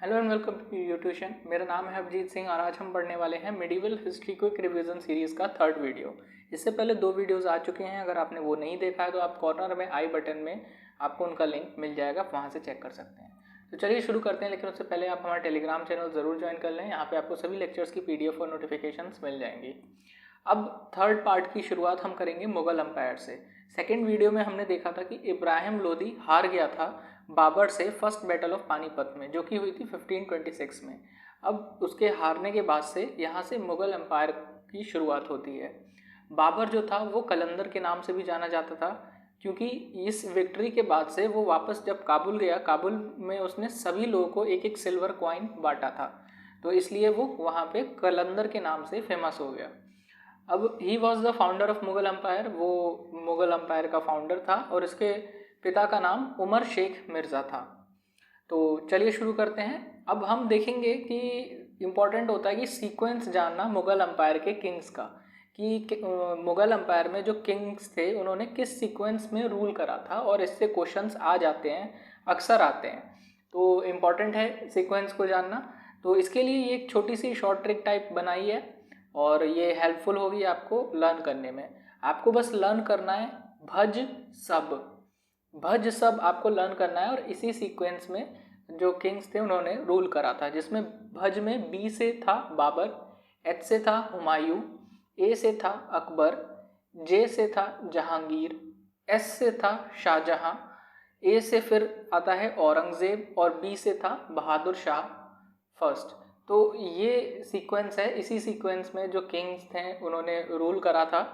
Hello and welcome to यूट्यूशन। मेरा नाम है अभिजीत सिंह और आज हम पढ़ने वाले हैं medieval history quick revision series का थर्ड वीडियो। इससे पहले 2 वीडियोस आ चुके हैं, अगर आपने वो नहीं देखा है तो आप कॉर्नर में आई बटन में आपको उनका लिंक मिल जाएगा, वहाँ से चेक कर सकते हैं। तो चलिए शुरू करते हैं, लेकिन उससे पहले आप हमारा टेलीग्राम चैनल ज़रूर ज्वाइन कर लें। यहाँ पर आपको सभी लेक्चर्स की PDF और नोटिफिकेशंस मिल जाएंगी। अब थर्ड पार्ट की शुरुआत हम करेंगे मुग़ल एम्पायर से। सेकेंड वीडियो में हमने देखा था कि इब्राहिम लोदी हार गया था बाबर से फर्स्ट बैटल ऑफ पानीपत में, जो कि हुई थी 1526 में। अब उसके हारने के बाद से यहाँ से मुग़ल एम्पायर की शुरुआत होती है। बाबर जो था वो कलंदर के नाम से भी जाना जाता था, क्योंकि इस विक्ट्री के बाद से वो वापस जब काबुल गया, काबुल में उसने सभी लोगों को एक एक सिल्वर कॉइन बांटा था, तो इसलिए वो वहाँ पे कलंदर के नाम से फेमस हो गया। अब he was the founder of Mughal empire, वो मुग़ल एम्पायर का फाउंडर था और इसके पिता का नाम उमर शेख मिर्ज़ा था। तो चलिए शुरू करते हैं। अब हम देखेंगे कि इम्पॉर्टेंट होता है कि सीक्वेंस जानना मुग़ल एम्पायर के किंग्स का, कि मुग़ल एम्पायर में जो किंग्स थे उन्होंने किस सीक्वेंस में रूल करा था, और इससे क्वेश्चंस आ जाते हैं, अक्सर आते हैं, तो इम्पॉर्टेंट है सीक्वेंस को जानना। तो इसके लिए ये एक छोटी सी शॉर्ट ट्रिक टाइप बनाई है और ये हेल्पफुल होगी आपको लर्न करने में। आपको बस लर्न करना है भज सब आपको लर्न करना है, और इसी सीक्वेंस में जो किंग्स थे उन्होंने रूल करा था, जिसमें भज में बी से था बाबर, एच से था हुमायूं, ए से था अकबर, जे से था जहांगीर, एस से था शाहजहां, ए से फिर आता है औरंगज़ेब और बी से था बहादुर शाह फर्स्ट। तो ये सीक्वेंस है, इसी सीक्वेंस में जो किंग्स थे उन्होंने रूल करा था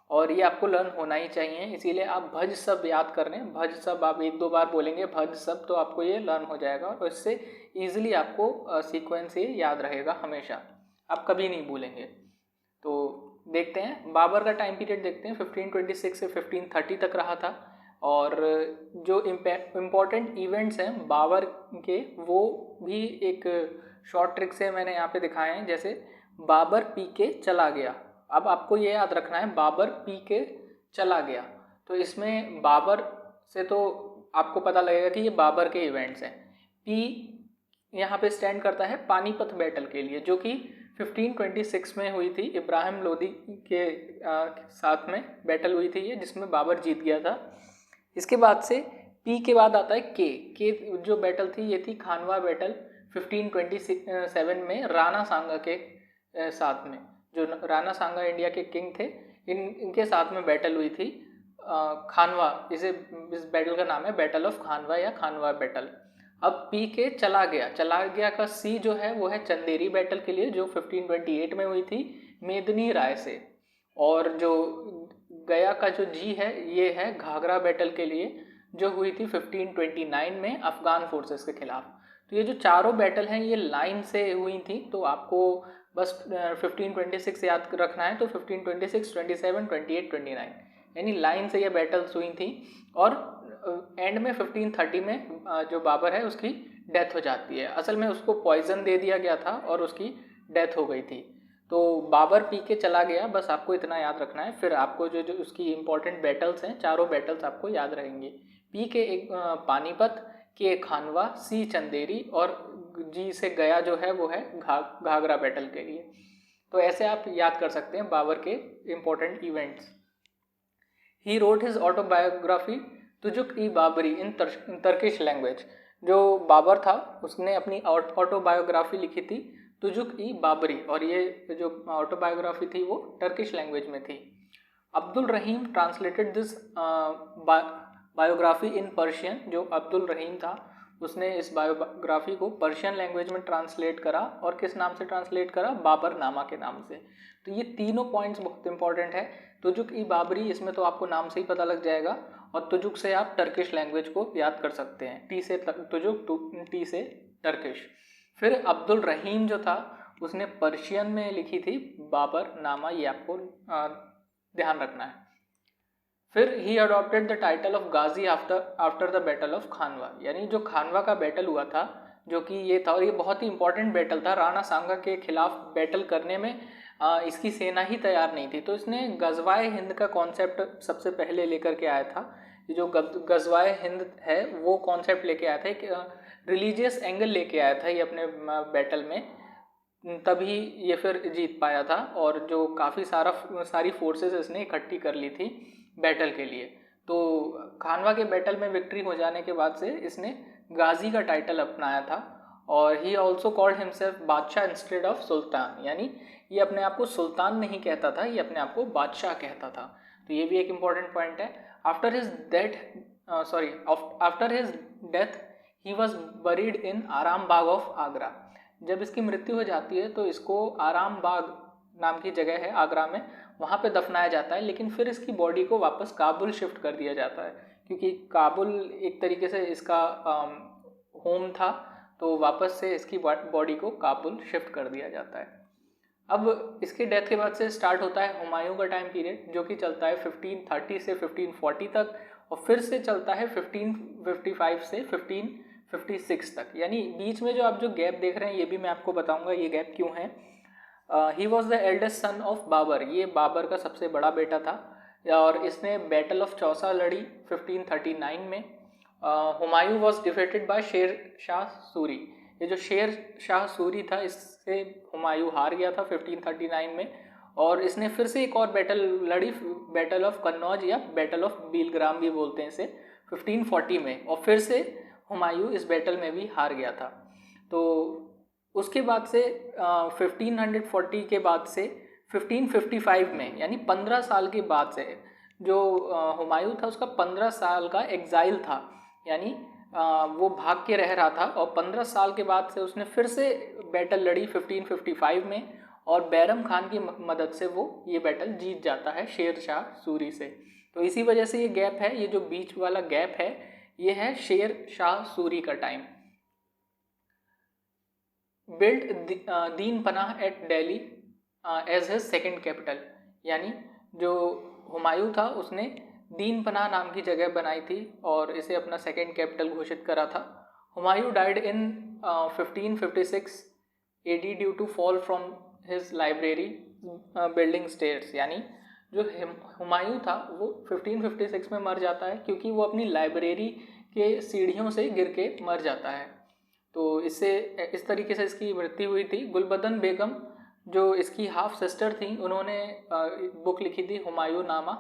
और ये आपको लर्न होना ही चाहिए। इसीलिए आप भज सब याद कर रहे हैं। भज सब आप 1-2 बार बोलेंगे भज सब, तो आपको ये लर्न हो जाएगा और इससे ईजिली आपको सीक्वेंस ये याद रहेगा, हमेशा आप कभी नहीं भूलेंगे। तो देखते हैं बाबर का टाइम पीरियड देखते हैं। 1526 से 1530 तक रहा था, और जो इम्पॉर्टेंट इवेंट्स हैं बाबर के वो भी एक शॉर्ट ट्रिक से मैंने यहाँ पे दिखाए हैं। जैसे बाबर पी के चला गया, अब आपको ये याद रखना है बाबर पी के चला गया, तो इसमें बाबर से तो आपको पता लगेगा कि ये बाबर के इवेंट्स हैं। पी यहाँ पे स्टैंड करता है पानीपत बैटल के लिए, जो कि 1526 में हुई थी, इब्राहिम लोदी के साथ में बैटल हुई थी ये, जिसमें बाबर जीत गया था। इसके बाद से पी के बाद आता है के जो बैटल थी ये थी खानवा बैटल 1527 में राणा सांगा के साथ में। जो राणा सांगा इंडिया के किंग थे, इनके साथ में बैटल हुई थी खानवा। इस बैटल का नाम है बैटल ऑफ खानवा या खानवा बैटल। अब पी के चला गया का सी जो है वो है चंदेरी बैटल के लिए, जो 1528 में हुई थी मेदनी राय से। और जो गया का जो जी है ये है घाघरा बैटल के लिए, जो हुई थी 1529 में अफगान फोर्सेस के खिलाफ। तो ये जो चारों बैटल हैं ये लाइन से हुई थी, तो आपको बस 1526 याद रखना है। तो 1526, 27, 28, 29 यानी लाइन से ये बैटल्स हुई थी, और एंड में 1530 में जो बाबर है उसकी डेथ हो जाती है। असल में उसको पॉइजन दे दिया गया था और उसकी डेथ हो गई थी। तो बाबर पी के चला गया, बस आपको इतना याद रखना है। फिर आपको जो जो उसकी इंपॉर्टेंट बैटल्स हैं, चारों बैटल्स आपको याद रहेंगे। पी के एक पानीपत, के खानवा, सी चंदेरी, और जी से गया जो है वो है घाघरा बैटल के लिए। तो ऐसे आप याद कर सकते हैं बाबर के important events. He wrote his autobiography Tuzuk E Babri in Turkish language. जो बाबर था उसने अपनी ऑटोबायोग्राफी लिखी थी तुजुक ई बाबरी, और ये जो ऑटोबायोग्राफी थी वो टर्किश लैंग्वेज में थी। Abdul Rahim translated this biography in Persian. जो अब्दुल रहीम था उसने इस बायोग्राफी को पर्शियन लैंग्वेज में ट्रांसलेट करा, और किस नाम से ट्रांसलेट करा? बाबर नामा के नाम से। तो ये तीनों पॉइंट्स बहुत इंपॉर्टेंट है। तुजुक ई बाबरी, इसमें तो आपको नाम से ही पता लग जाएगा, और तुजुक से आप टर्किश लैंग्वेज को याद कर सकते हैं। टी से तुजुक, टी से टर्किश। फिर अब्दुल रहीम जो था उसने पर्शियन में लिखी थी बाबर नामा, ये आपको ध्यान रखना है। फिर he adopted the title of Ghazi after the battle of Khanwa, यानी जो खानवा का बैटल हुआ था, जो कि ये था, और ये बहुत ही इंपॉर्टेंट बैटल था। राणा सांगा के खिलाफ बैटल करने में इसकी सेना ही तैयार नहीं थी, तो इसने गजवाए हिंद का कॉन्सेप्ट सबसे पहले लेकर के आया था। जो गजवाए हिंद है वो कॉन्सेप्ट लेके आया था। रिलीजियस एंगल लेके आया था ये अपने बैटल में, तभी ये फिर जीत पाया था। और जो काफ़ी सारी फोर्सेस इसने इकट्ठी कर ली थी बैटल के लिए। तो खानवा के बैटल में विक्ट्री हो जाने के बाद से इसने गाजी का टाइटल अपनाया था। और ही ऑल्सो कॉल्ड हिमसेल्फ बादशाह इंस्टेड ऑफ सुल्तान, यानी ये अपने आप को सुल्तान नहीं कहता था, ये अपने आप को बादशाह कहता था। तो ये भी एक इम्पॉर्टेंट पॉइंट है। After his death he was buried इन आराम बाग ऑफ आगरा। जब इसकी मृत्यु हो जाती है तो इसको आराम बाग नाम की जगह है आगरा में, वहाँ पे दफनाया जाता है। लेकिन फिर इसकी बॉडी को वापस काबुल शिफ्ट कर दिया जाता है, क्योंकि काबुल एक तरीके से इसका होम था, तो वापस से इसकी बॉडी को काबुल शिफ्ट कर दिया जाता है। अब इसके डेथ के बाद से स्टार्ट होता है हुमायूं का टाइम पीरियड, जो कि चलता है 1530 से 1540 तक, और फिर से चलता है 1555 से 1556 तक। यानी बीच में जो आप जो गैप देख रहे हैं ये भी मैं आपको बताऊंगा ये गैप क्यों है। He was the eldest son of Babur, ये बाबर का सबसे बड़ा बेटा था, और इसने बैटल ऑफ चौसा लड़ी 1539 में। Humayun was defeated bye Sher Shah Suri, ये जो शेर शाह सूरी था इससे हुमायूं हार गया था 1539 में। और इसने फिर से एक और बैटल लड़ी, बैटल ऑफ कन्नौज या बैटल ऑफ बीलग्राम भी बोलते हैं इसे, 1540 में, और फिर से हुमायूं इस बैटल में भी हार गया था। तो उसके बाद से 1540 के बाद से 1555 में, यानी 15 साल के बाद से, जो हुमायूं था उसका 15 साल का एग्जाइल था, यानी वो भाग के रह रहा था। और 15 साल के बाद से उसने फिर से बैटल लड़ी 1555 में, और बैरम खान की मदद से वो ये बैटल जीत जाता है शेर शाह सूरी से। तो इसी वजह से ये गैप है, ये जो बीच वाला गैप है ये है शेर शाह सूरी का time. Built Din Panah at Delhi as his second capital, यानी जो हुमायूं था उसने दीन पनाह नाम की जगह बनाई थी और इसे अपना सेकेंड कैपिटल घोषित करा था। Humayun died in 1556 AD due to fall from his library building stairs, यानी जो हुमायूं था वो 1556 में मर जाता है क्योंकि वो अपनी लाइब्रेरी के सीढ़ियों से गिर के मर जाता है। तो इससे इस तरीके से इसकी मृत्यु हुई थी। गुलबदन बेगम जो इसकी हाफ सिस्टर थी, उन्होंने बुक लिखी थी हुमायूं नामा,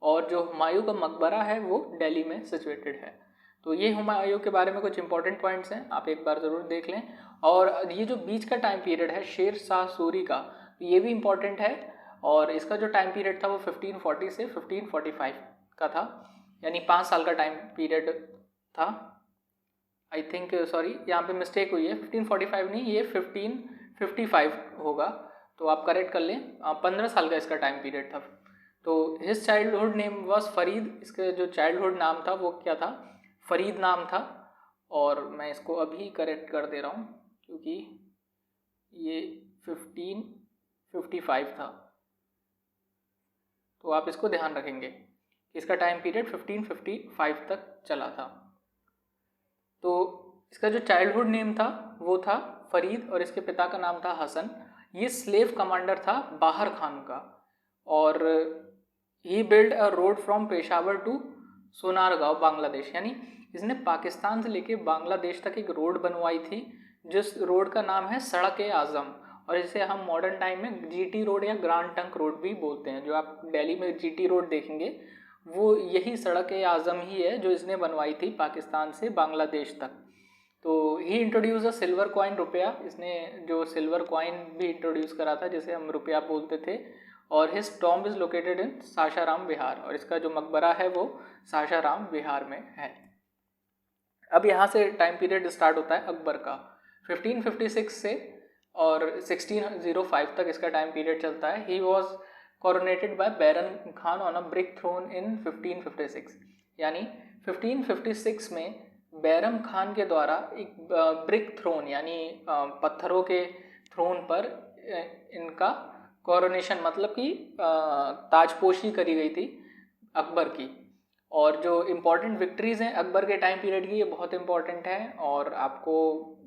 और जो हुमायूं का मकबरा है वो दिल्ली में सिचुएटेड है। तो ये हुमायूं के बारे में कुछ इंपॉर्टेंट पॉइंट्स हैं, आप एक बार ज़रूर देख लें। और ये जो बीच का टाइम पीरियड है शेर शाह सूरी का, ये भी इम्पॉर्टेंट है, और इसका जो टाइम पीरियड था वो 1540 से 1545 का था, यानी 5 साल का टाइम पीरियड था। आई थिंक सॉरी यहाँ पे मिस्टेक हुई है, 1545 नहीं, ये 1555 होगा, तो आप करेक्ट कर लें। 15 साल का इसका टाइम पीरियड था। तो his childhood name was Farid, इसका जो चाइल्डहुड नाम था वो क्या था, फरीद नाम था। और मैं इसको अभी करेक्ट कर दे रहा हूँ क्योंकि ये 1555 था, तो आप इसको ध्यान रखेंगे कि इसका टाइम पीरियड 1555 तक चला था। तो इसका जो चाइल्डहुड नेम था वो था फरीद और इसके पिता का नाम था हसन। ये स्लेव कमांडर था बाहर खान का, और he build a road from Peshawar to Sonargaon Bangladesh, यानी इसने पाकिस्तान से लेके बांग्लादेश तक एक रोड बनवाई थी, जिस रोड का नाम है सड़क-ए-आज़म, और इसे हम मॉडर्न टाइम में GT रोड या ग्रांड ट्रंक रोड भी बोलते हैं। जो आप दिल्ली में GT रोड देखेंगे वो यही सड़क-ए-आज़म ही है जो इसने बनवाई थी पाकिस्तान से बांग्लादेश तक। तो ही इंट्रोड्यूस अ सिल्वर कॉइन, रुपया, इसने जो सिल्वर कॉइन भी इंट्रोड्यूस करा था जिसे हम रुपया बोलते थे। और his tomb is located in Sasaram Bihar, और इसका जो मकबरा है वो सासाराम बिहार में है। अब यहाँ से टाइम पीरियड स्टार्ट होता है अकबर का 1556 से, और 1605 तक इसका टाइम पीरियड चलता है। He was coronated by Bairam Khan on a brick throne in 1556, यानी 1556 में बैरम खान के द्वारा एक ब्रिक थ्रोन यानी पत्थरों के थ्रोन पर इनका कॉरोनेशन, मतलब कि ताजपोशी करी गई थी अकबर की। और जो इम्पॉर्टेंट विक्ट्रीज़ हैं अकबर के टाइम पीरियड की, ये बहुत इम्पॉर्टेंट हैं और आपको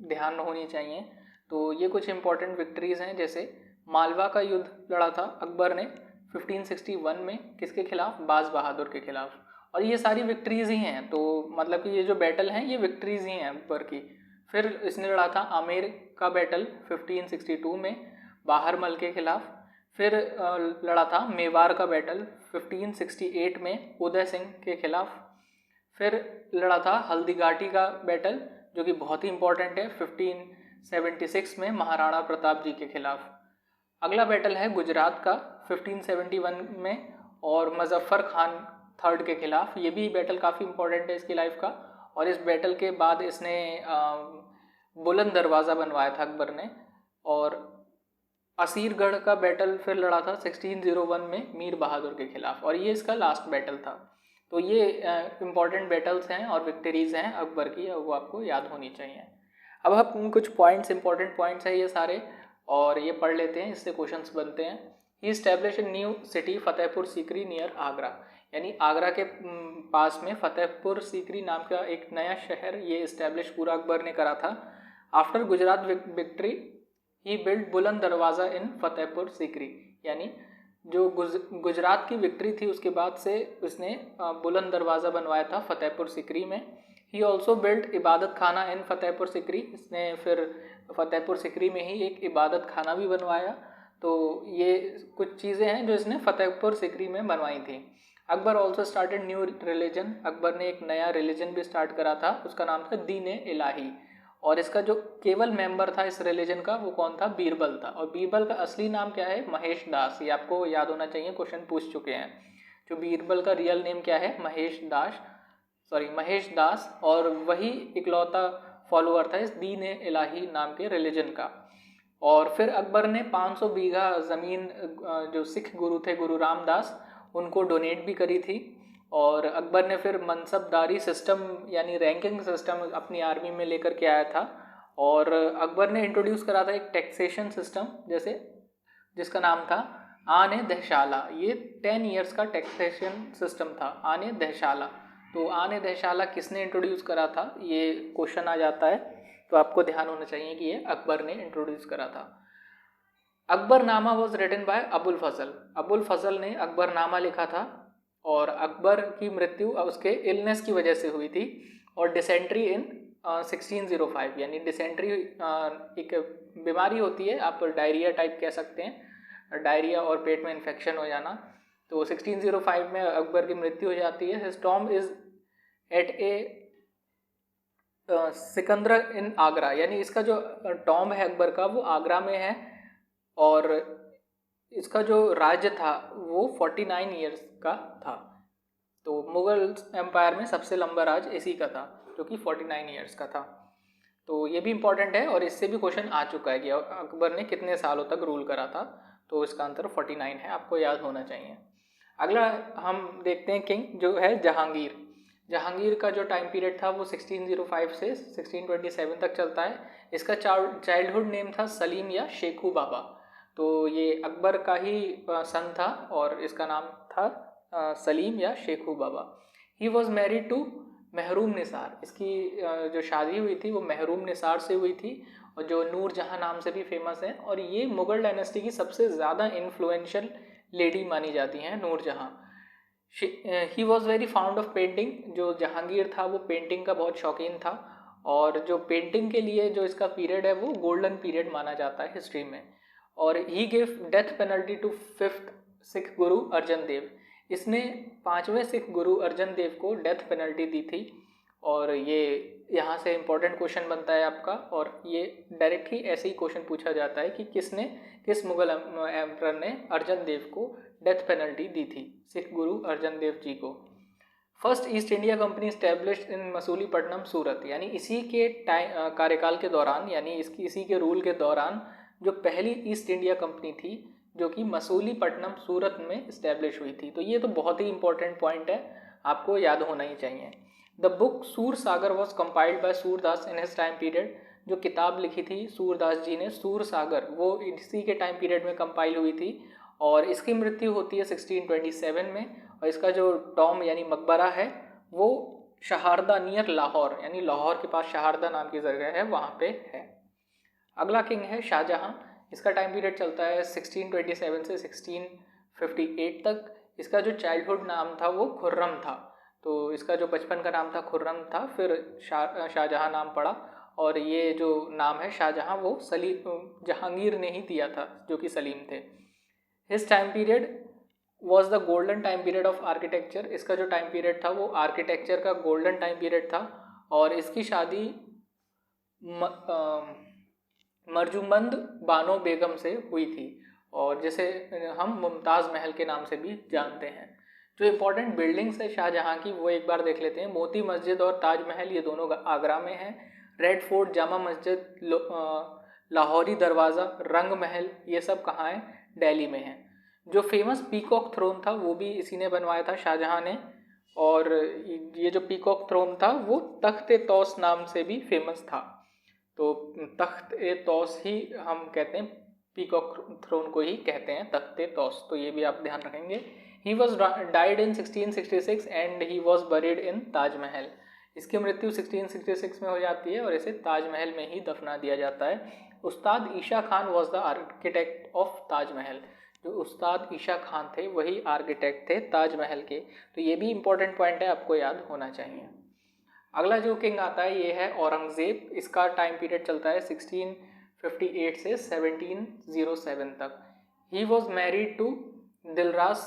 ध्यान होनी चाहिए। तो ये कुछ इम्पॉर्टेंट विक्ट्रीज़ हैं, जैसे मालवा का युद्ध लड़ा था अकबर ने 1561 में, किसके खिलाफ, बाज बहादुर के खिलाफ। और ये सारी विक्ट्रीज़ ही हैं, तो मतलब कि ये जो बैटल हैं ये विक्ट्रीज़ ही हैं अकबर की। फिर इसने लड़ा था आमेर का बैटल 1562 में बाहरमल के खिलाफ। फिर लड़ा था मेवार का बैटल 1568 में उदय सिंह के खिलाफ। फिर लड़ा था हल्दीघाटी का बैटल जो कि बहुत ही इंपॉर्टेंट है 1576 में महाराणा प्रताप जी के खिलाफ। अगला बैटल है गुजरात का 1571 में और मुजफ्फर खान थर्ड के खिलाफ। ये भी बैटल काफ़ी इंपॉर्टेंट है इसकी लाइफ का। और इस बैटल के बाद इसने बुलंद दरवाज़ा बनवाया था अकबर ने। और असीरगढ़ का बैटल फिर लड़ा था 1601 में मीर बहादुर के खिलाफ और ये इसका लास्ट बैटल था। तो ये इम्पॉर्टेंट बैटल्स हैं और विक्टरीज हैं अकबर की, वो आपको याद होनी चाहिए। अब हम कुछ पॉइंट्स, इंपॉर्टेंट पॉइंट्स हैं ये सारे, और ये पढ़ लेते हैं, इससे क्वेश्चंस बनते हैं। He establish a new city Fatehpur Sikri near Agra, यानी आगरा के पास में फतेहपुर सीकरी नाम का एक नया शहर ये इस्टेब्लिश पूरा अकबर ने करा था। आफ्टर गुजरात विक्ट्री ही बिल्ड बुलंद दरवाज़ा इन फतेहपुर सीकरी, यानी जो गुजरात की विक्ट्री थी उसके बाद से उसने बुलंद दरवाज़ा बनवाया था फतेहपुर सीकरी में। ही ऑल्सो बिल्ड इबादत खाना इन फतेहपुर सीकरी, इसने फिर फतेहपुर सीकरी में ही एक इबादत खाना भी बनवाया। तो ये कुछ चीज़ें हैं जो इसने फतेहपुर सीकरी में बनवाई थी। Akbar also started new religion, Akbar ने एक नया रिलीजन भी स्टार्ट करा था, उसका नाम था दीन इलाही। और इसका जो केवल मेंबर था इस रिलीजन का वो कौन था? बीरबल था। और बीरबल का असली नाम क्या है? महेश दास। ये आपको याद होना चाहिए, क्वेश्चन पूछ चुके हैं। जो बीरबल का रियल नेम क्या है? महेश दास। और वही इकलौता फॉलोअर था इस दीन इलाही नाम के रिलीजन का। और फिर अकबर ने 500 बीघा ज़मीन जो सिख गुरु थे गुरु रामदास उनको डोनेट भी करी थी। और अकबर ने फिर मनसबदारी सिस्टम यानी रैंकिंग सिस्टम अपनी आर्मी में लेकर के आया था। और अकबर ने इंट्रोड्यूस करा था एक टैक्सेशन सिस्टम जैसे जिसका नाम था आने दहशाला। ये 10 ईयर्स का टैक्सेशन सिस्टम था, आने दहशाला। तो आने दहशाला किसने इंट्रोड्यूस करा था, ये क्वेश्चन आ जाता है, तो आपको ध्यान होना चाहिए कि ये अकबर ने इंट्रोड्यूस करा था। Akbarnama was written by Abul Fazal, Abul Fazal ने अकबरनामा लिखा था। और अकबर की मृत्यु उसके इलनेस की वजह से हुई थी। और डिसेंट्री इन 1605, यानी डिसेंट्री एक बीमारी होती है, आप डायरिया टाइप कह सकते हैं, डायरिया और पेट में इन्फेक्शन हो जाना। तो 1605 में अकबर की मृत्यु हो जाती है। हिज टॉम्ब इज एट ए सिकंदर इन आगरा, यानी इसका जो टॉम्ब है अकबर का वो आगरा में है। और इसका जो राज्य था वो 49 ईयर्स का था। तो मुगल एम्पायर में सबसे लंबा राज इसी का था जो कि 49 ईयर्स का था। तो ये भी इम्पॉर्टेंट है और इससे भी क्वेश्चन आ चुका है कि अकबर ने कितने सालों तक रूल करा था। तो इसका आंसर 49 है, आपको याद होना चाहिए। अगला हम देखते हैं किंग जो है जहांगीर। जहांगीर का जो टाइम पीरियड था वो 1605 से 1627 तक चलता है। इसका चाइल्डहुड नेम था सलीम या शेखू बाबा। तो ये अकबर का ही सन था और इसका नाम था सलीम या शेखू बाबा। ही वॉज मैरिड टू महरूम निसार, इसकी जो शादी हुई थी वो महरूम निसार से हुई थी और जो नूर जहाँ नाम से भी फेमस है। और ये मुग़ल डायनेस्टी की सबसे ज़्यादा इन्फ्लुएंशियल लेडी मानी जाती हैं नूर जहाँ। He was very found of painting, जो जहांगीर था वो पेंटिंग का बहुत शौकीन था। और जो पेंटिंग के लिए जो इसका पीरियड है वो गोल्डन पीरियड माना जाता है हिस्ट्री में। और he give death penalty to 5th Sikh Guru Arjan देव, इसने 5वें सिख गुरु अर्जन देव को डेथ पेनल्टी दी थी। और ये यहाँ से इम्पोर्टेंट क्वेश्चन बनता है आपका, और ये डायरेक्ट ही ऐसे ही क्वेश्चन पूछा जाता है कि किस मुगल एम्परर ने अर्जन देव को डेथ पेनल्टी दी थी, सिख गुरु अर्जन देव जी को। First East India Company established in Masulipatnam Surat, यानी इसी के कार्यकाल के दौरान, यानी इसी के रूल के दौरान जो पहली ईस्ट इंडिया कंपनी थी जो कि मसूलीपट्टनम सूरत में इस्टेब्लिश हुई थी। तो ये तो बहुत ही इंपॉर्टेंट पॉइंट है, आपको याद होना ही चाहिए। The book Sur Sagar was compiled by Surdas in his time period, जो किताब लिखी थी सूरदास जी ने सूर सागर, वो इसी के टाइम पीरियड में कंपाइल हुई थी। और इसकी मृत्यु होती है 1627 में। और इसका जो टॉम यानी मकबरा है वो शहारदा नियर लाहौर, यानी लाहौर के पास शहारदा नाम की जगह है, वहाँ पे है। अगला किंग है शाहजहां। इसका टाइम पीरियड चलता है 1627 से 1658 तक। इसका जो चाइल्डहुड नाम था वो खुर्रम था, तो इसका जो बचपन का नाम था खुर्रम था, फिर शाहजहां नाम पड़ा। और ये जो नाम है शाहजहां वो जहांगीर ने ही दिया था, जो कि सलीम थे। His time period was the golden time period of architecture. इसका जो टाइम पीरियड था वो आर्किटेक्चर का गोल्डन टाइम पीरियड था। और इसकी शादी मरजुमंद बानो बेगम से हुई थी, और जिसे हम मुमताज़ महल के नाम से भी जानते हैं। जो इम्पोर्टेंट बिल्डिंग्स है शाहजहां की वो एक बार देख लेते हैं। मोती मस्जिद और ताजमहल ये दोनों आगरा में हैं। रेड फोर्ट, जामा मस्जिद, लाहौरी दरवाज़ा, रंग महल, ये सब कहाँ है? दिल्ली में है। जो फेमस पीकॉक थ्रोन था वो भी इसी ने बनवाया था, शाहजहां ने। और ये जो पीकॉक थ्रोन था वो तख्त तौस नाम से भी फेमस था। तो तख्त ए तौस ही हम कहते हैं, पीकॉक थ्रोन को ही कहते हैं तख्त ए तौस। तो ये भी आप ध्यान रखेंगे। He was died in 1666 and he was buried इन ताजमहल। इसकी मृत्यु 1666 में हो जाती है और इसे ताजमहल में ही दफना दिया जाता है। Ustad Isa Khan was the architect of Taj Mahal. जो उस्ताद ईशा खान थे वही आर्किटेक्ट थे ताजमहल के। तो ये भी इंपॉर्टेंट पॉइंट है, आपको याद होना चाहिए। अगला जो किंग आता है ये है औरंगज़ेब। इसका टाइम पीरियड चलता है 1658 से 1707 तक। He was married to Dilras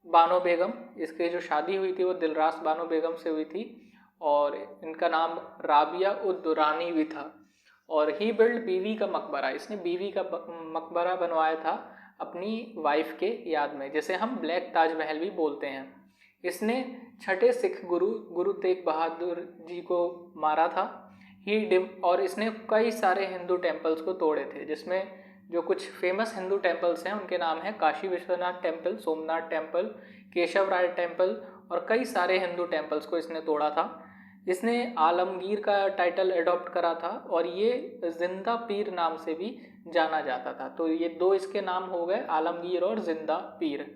Bano Begum. इसकी जो शादी हुई थी वो दिलरास बानो बेगम से हुई थी, और इनका नाम राबिया उद दुरानी भी था। और ही बिल्ड बीवी का मकबरा। इसने बीवी का मकबरा बनवाया था अपनी वाइफ के याद में, जिसे हम ब्लैक ताजमहल भी बोलते हैं। इसने छठे सिख गुरु तेग बहादुर जी को मारा था। और इसने कई सारे हिंदू टेम्पल्स को तोड़े थे, जिसमें जो कुछ फेमस हिंदू टेम्पल्स हैं उनके नाम हैं काशी विश्वनाथ टेम्पल, सोमनाथ टेम्पल, केशव राय टेम्पल, और कई सारे हिंदू टेम्पल्स को इसने तोड़ा था। इसने आलमगीर का टाइटल अडॉप्ट करा था, और ये जिंदा पीर नाम से भी जाना जाता था। तो ये दो इसके नाम हो गए, आलमगीर और जिंदा पीर।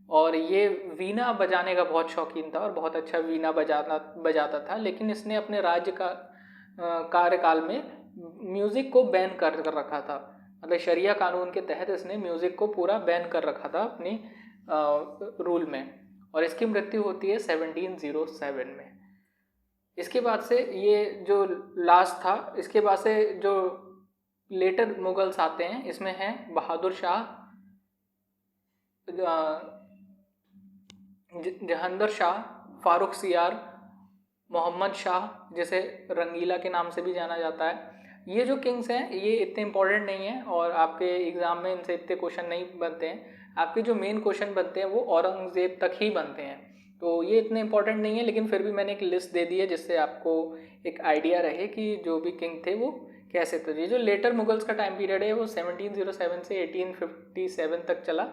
और ये वीणा बजाने का बहुत शौकीन था और बहुत अच्छा वीणा बजाता था। लेकिन इसने अपने राज्य का कार्यकाल में म्यूज़िक को बैन कर रखा था। मतलब शरिया कानून के तहत इसने म्यूज़िक को पूरा बैन कर रखा था अपनी रूल में। और इसकी मृत्यु होती है 1707 में। इसके बाद से ये जो लास्ट था, इसके बाद से जो लेटर मुगल्स आते हैं इसमें हैं बहादुर शाह, जहांगीर शाह, फारूक सियार, मोहम्मद शाह, जिसे रंगीला के नाम से भी जाना जाता है। ये जो किंग्स हैं ये इतने इंपॉर्टेंट नहीं हैं और आपके एग्ज़ाम में इनसे इतने क्वेश्चन नहीं बनते हैं। आपके जो मेन क्वेश्चन बनते हैं वो औरंगज़ेब तक ही बनते हैं। तो ये इतने इंपॉर्टेंट नहीं है, लेकिन फिर भी मैंने एक लिस्ट दे दी है जिससे आपको एक आइडिया रहे कि जो भी किंग थे वो कैसे थे। ये जो लेटर मुगल्स का टाइम पीरियड है वो 1707 से 1857 तक चला।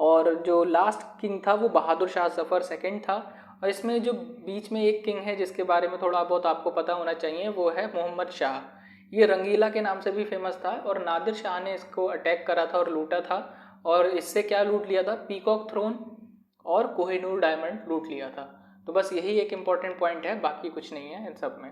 और जो लास्ट किंग था वो बहादुर शाह जफ़र सेकंड था। और इसमें जो बीच में एक किंग है जिसके बारे में थोड़ा बहुत आपको पता होना चाहिए, वो है मोहम्मद शाह। ये रंगीला के नाम से भी फेमस था, और नादिर शाह ने इसको अटैक करा था और लूटा था। और इससे क्या लूट लिया था? पीकॉक थ्रोन और कोहिनूर डायमंड लूट लिया था। तो बस यही एक इम्पॉर्टेंट पॉइंट है, बाकी कुछ नहीं है इन सब में।